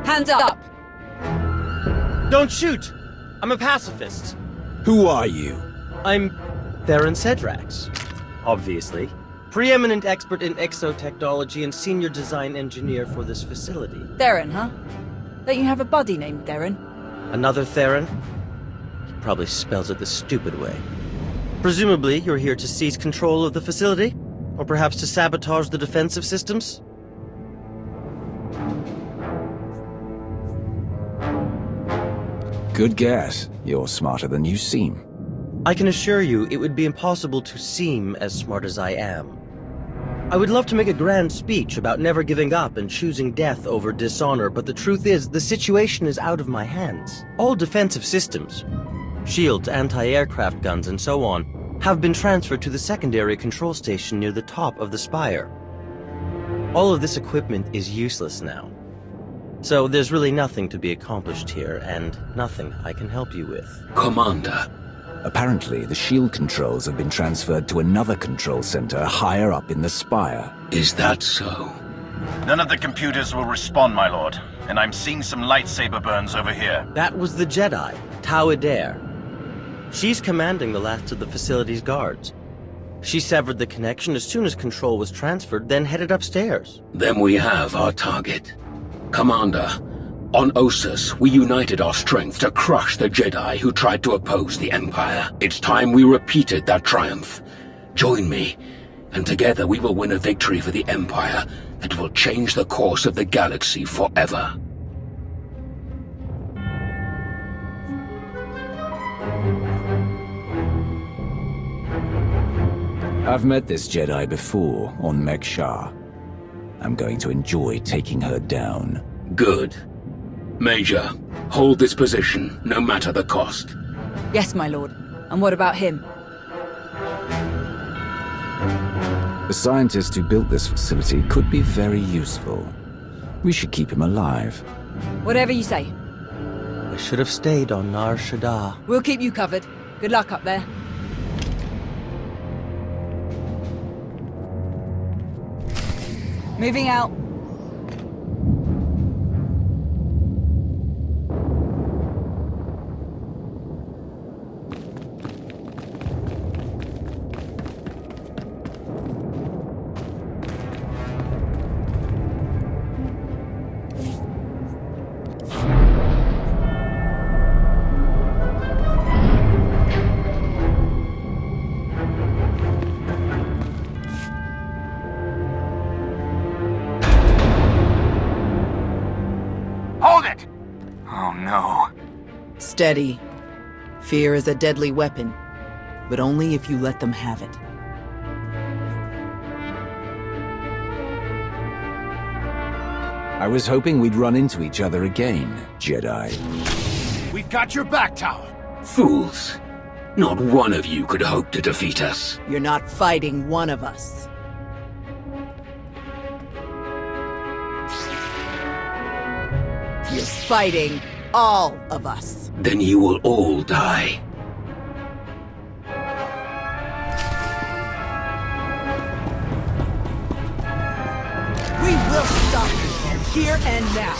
Hands up! Don't shoot! I'm a pacifist. Who are you? I'm Theron Cedrax, obviously. Preeminent expert in exotechnology and senior design engineer for this facility. Theron, huh? Don't you have a buddy named Theron? Another Theron? He probably spells it the stupid way. Presumably, you're here to seize control of the facility? Or perhaps to sabotage the defensive systems? Good guess. You're smarter than you seem. I can assure you, it would be impossible to seem as smart as I am. I would love to make a grand speech about never giving up and choosing death over dishonor, but the truth is, the situation is out of my hands. All defensive systems, shields, anti-aircraft guns, and so on, have been transferred to the secondary control station near the top of the spire. All of this equipment is useless now. So there's really nothing to be accomplished here, and nothing I can help you with. Commander. Apparently, the shield controls have been transferred to another control center higher up in the spire. Is that so? None of the computers will respond, my lord. And I'm seeing some lightsaber burns over here. That was the Jedi, Tau Adair. She's commanding the last of the facility's guards. She severed the connection as soon as control was transferred, then headed upstairs. Then we have our target. Commander, on Ossus, we united our strength to crush the Jedi who tried to oppose the Empire. It's time we repeated that triumph. Join me, and together we will win a victory for the Empire that will change the course of the galaxy forever. I've met this Jedi before, on Mek-Shar. I'm going to enjoy taking her down. Good. Major, hold this position, no matter the cost. Yes, my lord. And what about him? The scientist who built this facility could be very useful. We should keep him alive. Whatever you say. I should have stayed on Nar Shaddaa. We'll keep you covered. Good luck up there. Moving out. Steady. Fear is a deadly weapon, but only if you let them have it. I was hoping we'd run into each other again, Jedi. We've got your back, Tower. Fools. Not one of you could hope to defeat us. You're not fighting one of us. You're fighting all of us. Then you will all die. We will stop you, here and now.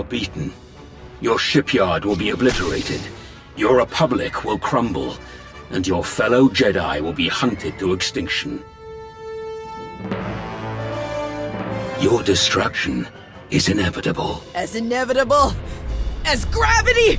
beaten. Your shipyard will be obliterated. Your republic will crumble. And your fellow Jedi will be hunted to extinction. Your destruction is inevitable. As inevitable as gravity!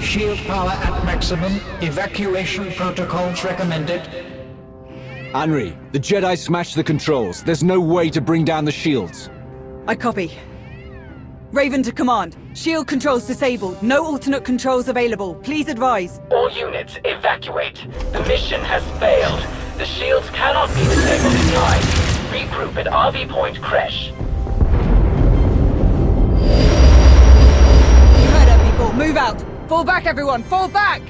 Shield power at maximum. Evacuation protocols recommended. Henry, the Jedi smashed the controls. There's no way to bring down the shields. I copy. Raven to command. Shield controls disabled. No alternate controls available. Please advise. All units, evacuate. The mission has failed. The shields cannot be disabled in time. Regroup at RV Point Crash. You heard her, people. Move out. Fall back, everyone! Fall back!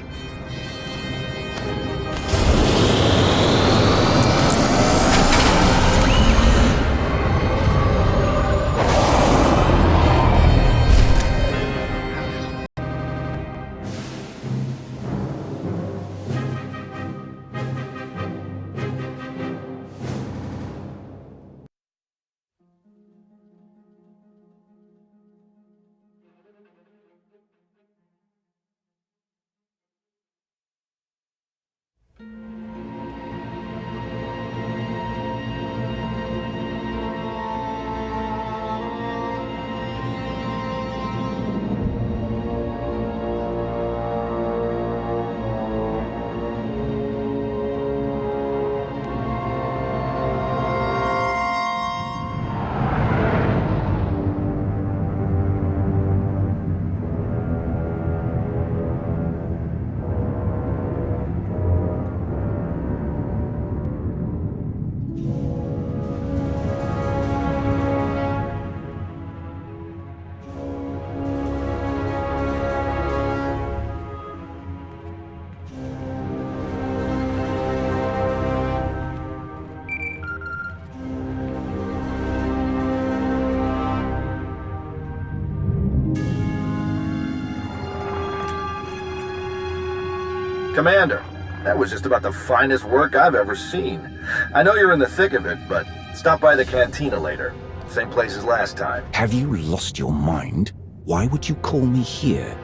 Commander, that was just about the finest work I've ever seen. I know you're in the thick of it, but stop by the cantina later. Same place as last time. Have you lost your mind? Why would you call me here?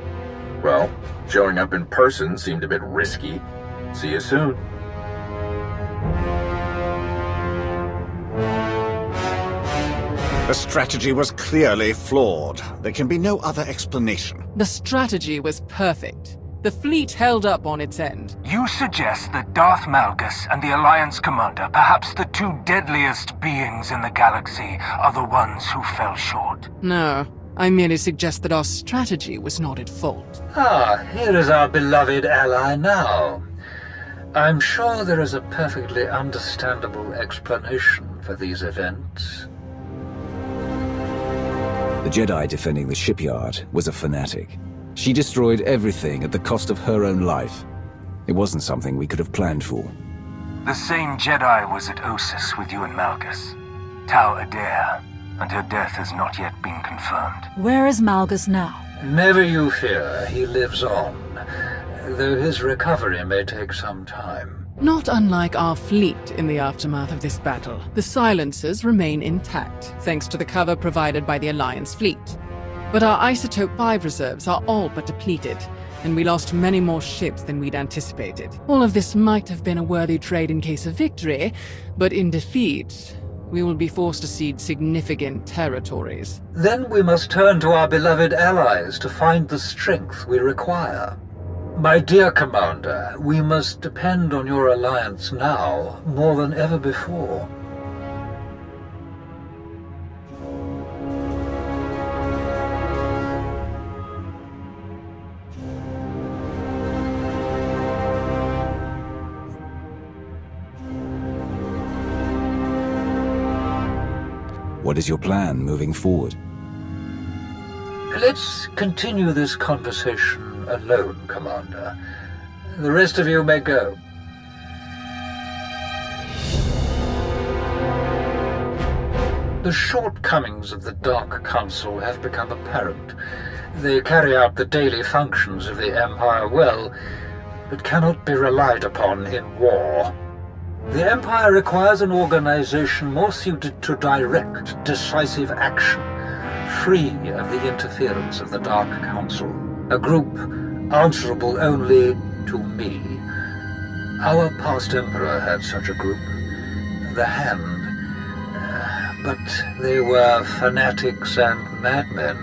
Well, showing up in person seemed a bit risky. See you soon. The strategy was clearly flawed. There can be no other explanation. The strategy was perfect. The fleet held up on its end. You suggest that Darth Malgus and the Alliance Commander, perhaps the two deadliest beings in the galaxy, are the ones who fell short? No, I merely suggest that our strategy was not at fault. Here is our beloved ally now. I'm sure there is a perfectly understandable explanation for these events. The Jedi defending the shipyard was a fanatic. She destroyed everything at the cost of her own life. It wasn't something we could have planned for. The same Jedi was at Ossus with you and Malgus. Tau Adair, and her death has not yet been confirmed. Where is Malgus now? Never you fear, he lives on, though his recovery may take some time. Not unlike our fleet in the aftermath of this battle, the silencers remain intact, thanks to the cover provided by the Alliance fleet. But our Isotope 5 reserves are all but depleted, and we lost many more ships than we'd anticipated. All of this might have been a worthy trade in case of victory, but in defeat, we will be forced to cede significant territories. Then we must turn to our beloved allies to find the strength we require. My dear Commander, we must depend on your alliance now more than ever before. What is your plan moving forward? Let's continue this conversation alone, Commander. The rest of you may go. The shortcomings of the Dark Council have become apparent. They carry out the daily functions of the Empire well, but cannot be relied upon in war. The Empire requires an organization more suited to direct, decisive action, free of the interference of the Dark Council. A group answerable only to me. Our past Emperor had such a group, the Hand. But they were fanatics and madmen,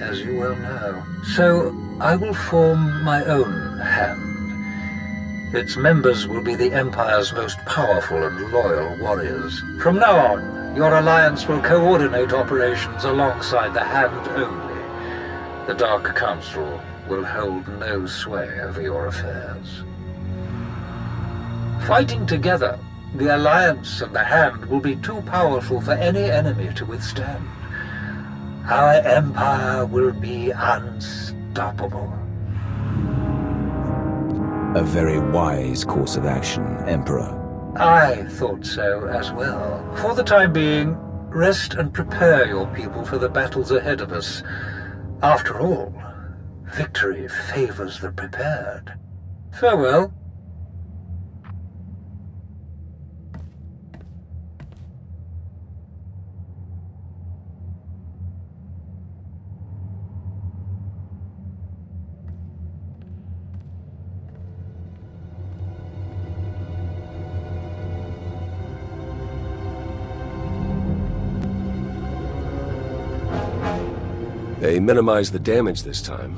as you well know. So I will form my own Hand. Its members will be the Empire's most powerful and loyal warriors. From now on, your alliance will coordinate operations alongside the Hand only. The Dark Council will hold no sway over your affairs. Fighting together, the Alliance and the Hand will be too powerful for any enemy to withstand. Our Empire will be unstoppable. A very wise course of action, Emperor. I thought so as well. For the time being, rest and prepare your people for the battles ahead of us. After all, victory favors the prepared. Farewell. They minimized the damage this time.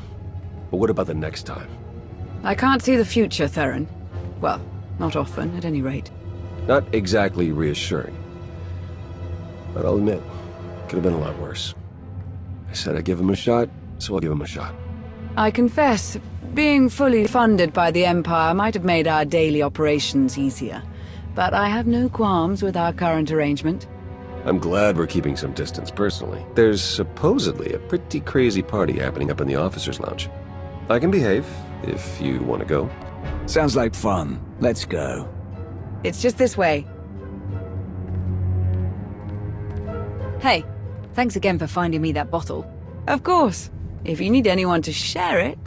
But what about the next time? I can't see the future, Theron. Well, not often, at any rate. Not exactly reassuring. But I'll admit, could have been a lot worse. I said I'd give him a shot, so I'll give him a shot. I confess, being fully funded by the Empire might have made our daily operations easier. But I have no qualms with our current arrangement. I'm glad we're keeping some distance personally. There's supposedly a pretty crazy party happening up in the officers' lounge. I can behave, if you want to go. Sounds like fun. Let's go. It's just this way. Hey, thanks again for finding me that bottle. Of course. If you need anyone to share it...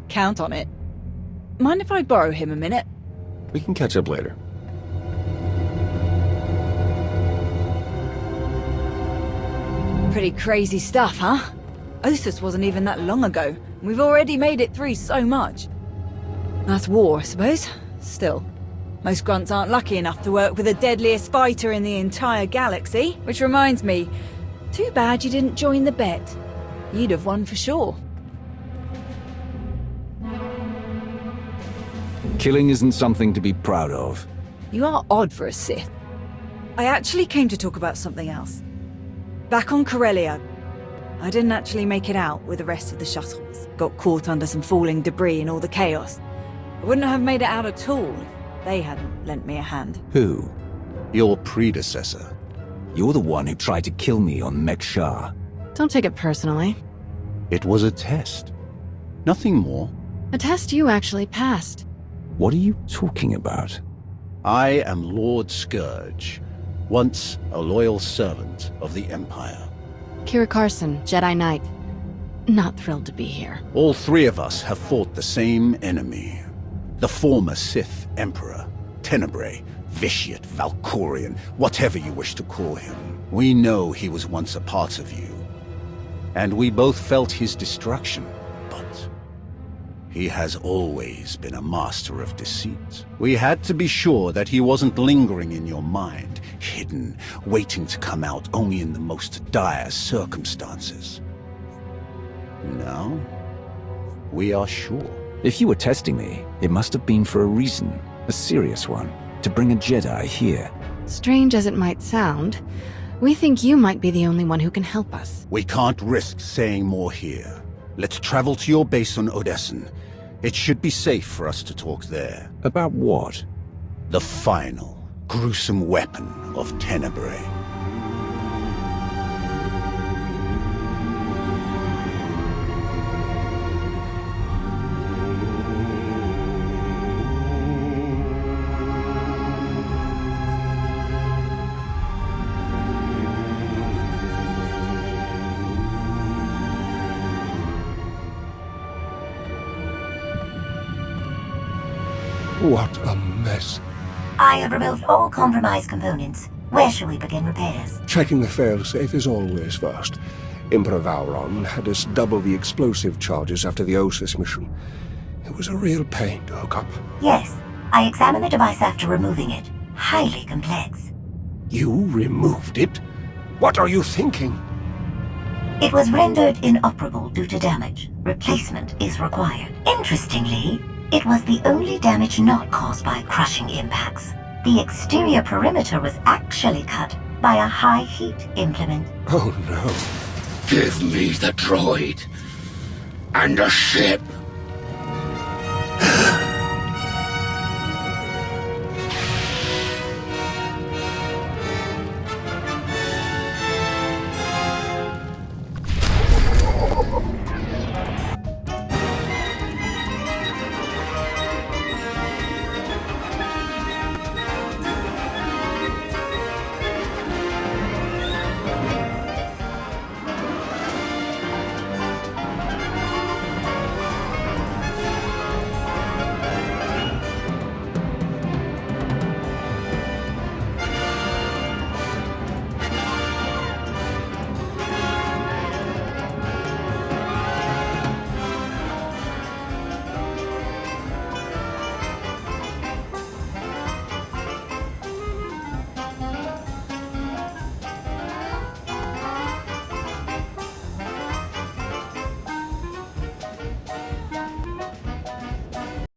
Count on it. Mind if I borrow him a minute? We can catch up later. Pretty crazy stuff, huh? Ossus wasn't even that long ago. We've already made it through so much. That's war, I suppose. Still, most grunts aren't lucky enough to work with the deadliest fighter in the entire galaxy. Which reminds me, too bad you didn't join the bet. You'd have won for sure. Killing isn't something to be proud of. You are odd for a Sith. I actually came to talk about something else. Back on Corellia, I didn't actually make it out with the rest of the shuttles. Got caught under some falling debris and all the chaos. I wouldn't have made it out at all if they hadn't lent me a hand. Who? Your predecessor. You're the one who tried to kill me on Mek-Shar. Don't take it personally. It was a test. Nothing more. A test you actually passed. What are you talking about? I am Lord Scourge, once a loyal servant of the Empire. Kira Carson, Jedi Knight. Not thrilled to be here. All three of us have fought the same enemy. The former Sith Emperor, Tenebrae, Vitiate, Valkorian, whatever you wish to call him. We know he was once a part of you. And we both felt his destruction, but he has always been a master of deceit. We had to be sure that he wasn't lingering in your mind, hidden, waiting to come out only in the most dire circumstances. Now, we are sure. If you were testing me, it must have been for a reason, a serious one, to bring a Jedi here. Strange as it might sound, we think you might be the only one who can help us. We can't risk saying more here. Let's travel to your base on Odessen. It should be safe for us to talk there. About what? The final, gruesome weapon of Tenebrae. What a mess. I have removed all compromised components. Where shall we begin repairs? Checking the failsafe is always first. Emperor Vauron had us double the explosive charges after the Osus mission. It was a real pain to hook up. Yes, I examined the device after removing it. Highly complex. You removed it? What are you thinking? It was rendered inoperable due to damage. Replacement is required. Interestingly, it was the only damage not caused by crushing impacts. The exterior perimeter was actually cut by a high-heat implement. Oh no. Give me the droid. And a ship.